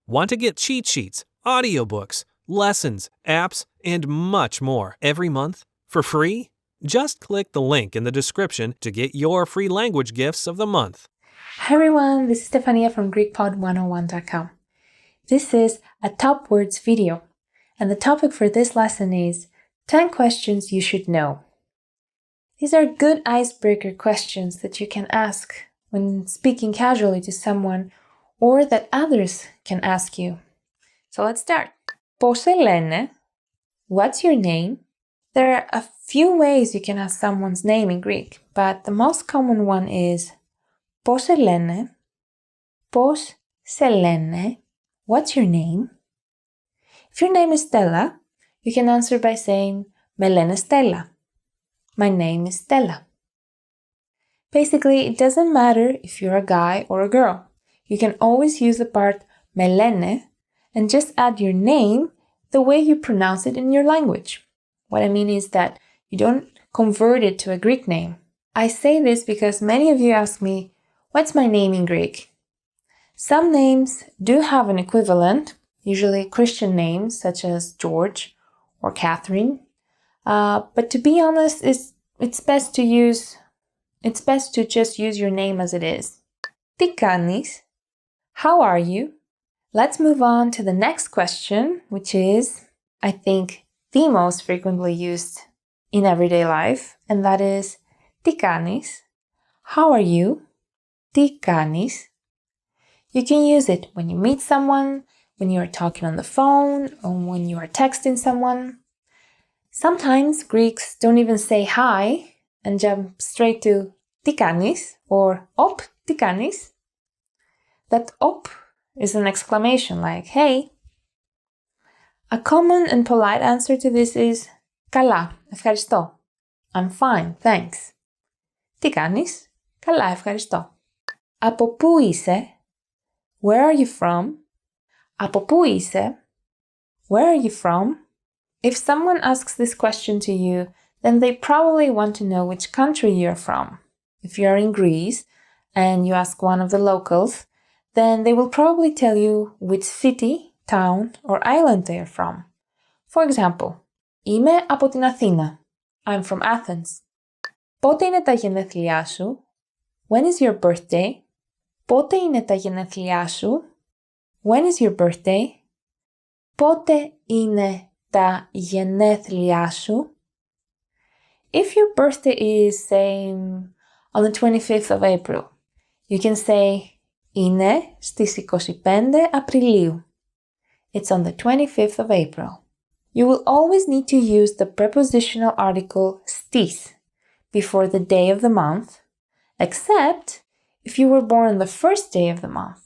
Want to get cheat sheets, audiobooks, lessons, apps, and much more every month for free? Just click the link in the description to get your free language gifts of the month. Hi everyone, this is Stefania from GreekPod101.com. This is a top words video, and the topic for this lesson is 10 questions you should know. These are good icebreaker questions that you can ask when speaking casually to someone or that others can ask you. So let's start. Πώς σε λένε? What's your name? There are a few ways you can ask someone's name in Greek, but the most common one is πώς σε λένε? Πώς σε λένε? What's your name? If your name is Stella, you can answer by saying με λένε Stella. My name is Stella. Basically, it doesn't matter if you're a guy or a girl. You can always use the part με λένε and just add your name the way you pronounce it in your language. What I mean is that you don't convert it to a Greek name. I say this because many of you ask me, what's my name in Greek? Some names do have an equivalent, usually Christian names such as George or Catherine. But to be honest, it's best to just use your name as it is. Τι κάνεις? How are you? Let's move on to the next question, which is, I think, the most frequently used in everyday life, and that is τι κάνεις? How are you? Τι κάνεις? You can use it when you meet someone, when you are talking on the phone, or when you are texting someone. Sometimes Greeks don't even say hi and jump straight to τι κάνεις or op, τι κάνεις? That op is an exclamation like hey. A common and polite answer to this is καλά, ευχαριστώ. I'm fine, thanks. Τι κάνεις? Καλά, ευχαριστώ. Από πού είσαι? Where are you from? Από πού είσαι? Where are you from? If someone asks this question to you, then they probably want to know which country you're from. If you're in Greece and you ask one of the locals, then they will probably tell you which city, town, or island they are from. For example, είμαι από την Αθήνα. I'm from Athens. Πότε είναι τα γενέθλιά σου? When is your birthday? Πότε είναι τα γενέθλιά σου? When is your birthday? Πότε είναι τα γενέθλιά σου? If your birthday is, say, on the 25th of April, you can say είναι στις 25 Απριλίου. It's on the 25th of April. You will always need to use the prepositional article στις before the day of the month, except if you were born on the first day of the month.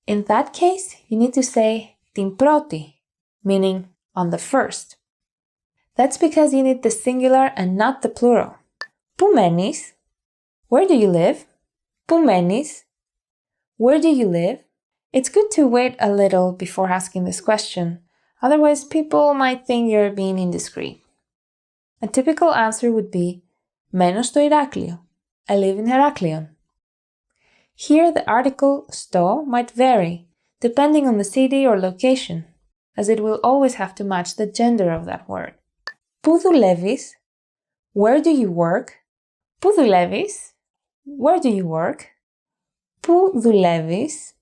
In that case, you need to say την πρώτη, meaning on the first. That's because you need the singular and not the plural. Πού μένεις? Where do you live? Πού μένεις? Where do you live? It's good to wait a little before asking this question, otherwise people might think you're being indiscreet. A typical answer would be μένω στο Ηράκλειο. I live in Heraklion. Here the article στο might vary, depending on the city or location, as it will always have to match the gender of that word. Πού δουλεύεις? Where do you work? Πού δουλεύεις? Where do you work? Πού δουλεύεις?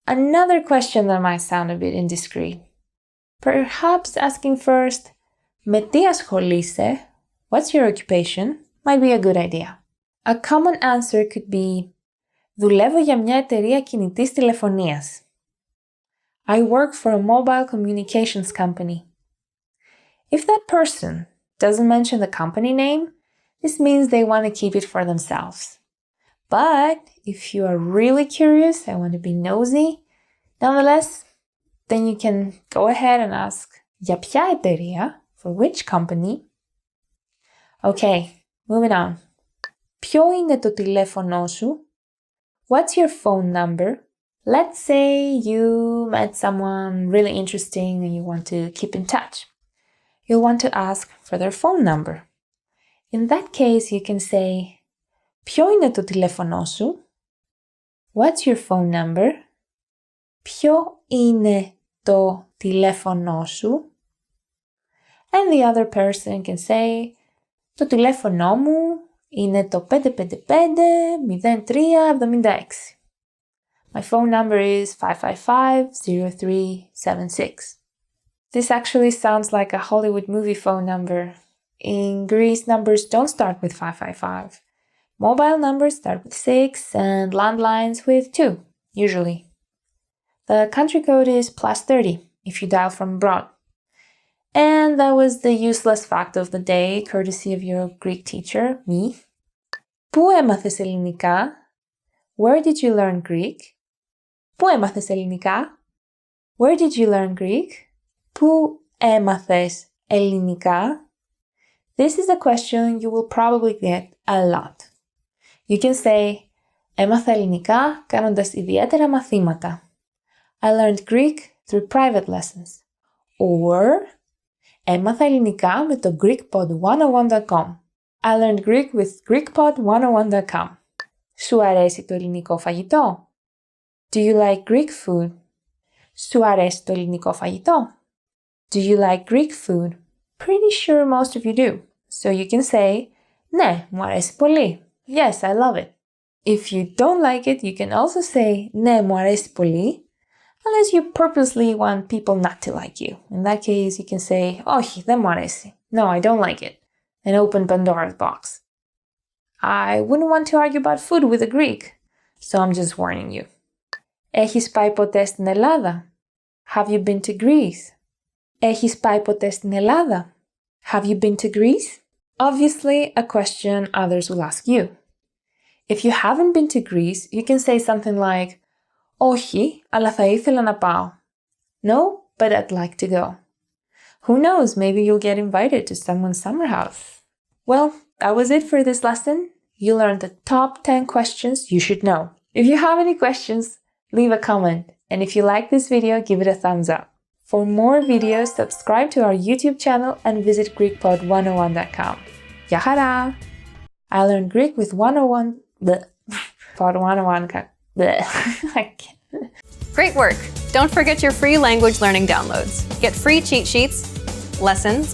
Another question that might sound a bit indiscreet. Perhaps asking first, με τι ασχολείσαι? What's your occupation? Might be a good idea. A common answer could be, δουλεύω για μια εταιρεία κινητής τηλεφωνίας. I work for a mobile communications company. If that person doesn't mention the company name, this means they want to keep it for themselves. But if you are really curious and want to be nosy, nonetheless, then you can go ahead and ask για ποια εταιρεία, for which company. Okay, moving on. Ποιο είναι το τηλέφωνό σου? What's your phone number? Let's say you met someone really interesting and you want to keep in touch. You'll want to ask for their phone number. In that case, you can say ποιο είναι το τηλέφωνό σου? What's your phone number? Ποιο είναι το τηλέφωνό σου? And the other person can say, το τηλέφωνό μου είναι το 555-0376. My phone number is 555-0376. This actually sounds like a Hollywood movie phone number. In Greece, numbers don't start with 555. Mobile numbers start with 6 and landlines with 2, usually. The country code is +30 if you dial from abroad. And that was the useless fact of the day, courtesy of your Greek teacher, me. Πού έμαθες ελληνικά? Where did you learn Greek? Πού έμαθες ελληνικά? Where did you learn Greek? Πού έμαθες ελληνικά? This is a question you will probably get a lot. You can say, έμαθα ελληνικά κάνοντας ιδιαίτερα μαθήματα. I learned Greek through private lessons. Or, έμαθα ελληνικά με το GreekPod101.com. I learned Greek with GreekPod101.com. Σου αρέσει το ελληνικό φαγητό? Do you like Greek food? Σου αρέσει το ελληνικό φαγητό? Do you like Greek food? Pretty sure most of you do. So you can say, ναι, μου αρέσει πολύ. Yes, I love it. If you don't like it, you can also say, ναι, μου αρέσει πολύ, unless you purposely want people not to like you. In that case, you can say, όχι, δεν μου αρέσει. No, I don't like it. And open Pandora's box. I wouldn't want to argue about food with a Greek, so I'm just warning you. Έχεις πάει ποτέ στην Ελλάδα? Have you been to Greece? Έχεις πάει ποτέ στην Ελλάδα? Have you been to Greece? Obviously, a question others will ask you. If you haven't been to Greece, you can say something like, όχι, αλλά θα ήθελα να πάω. No, but I'd like to go. Who knows, maybe you'll get invited to someone's summer house. Well, that was it for this lesson. You learned the top 10 questions you should know. If you have any questions, leave a comment. And if you like this video, give it a thumbs up. For more videos, subscribe to our YouTube channel and visit GreekPod101.com. Γεια χαρά! I learned Greek with 101... Pod 101... I can't. Great work! Don't forget your free language learning downloads. Get free cheat sheets, lessons,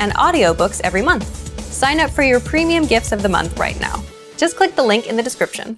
and audiobooks every month. Sign up for your premium gifts of the month right now. Just click the link in the description.